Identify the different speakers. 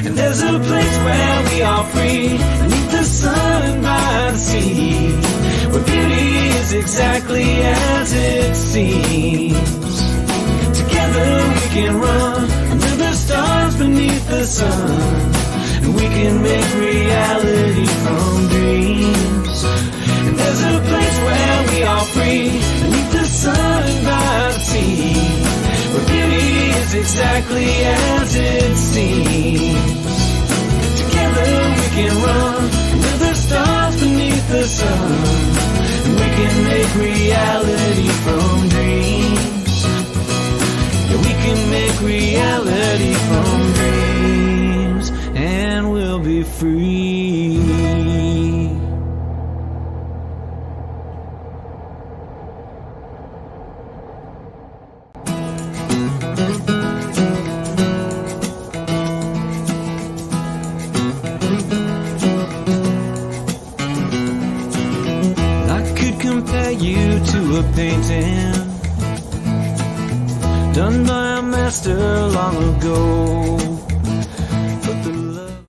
Speaker 1: And there's a place where we are free, beneath the sun by the sea, where beauty is exactly as it seems. Together we can run under the stars beneath the sun, and we can make reality from dreams. And there's a place where we are free, beneath the sun by the sea, where beauty is exactly as it seems. Together we can run under the stars beneath the sun, and we can make reality from dreams. Yeah, we can make reality from dreams, and we'll be free. I could compare you to a painting done by a master long ago.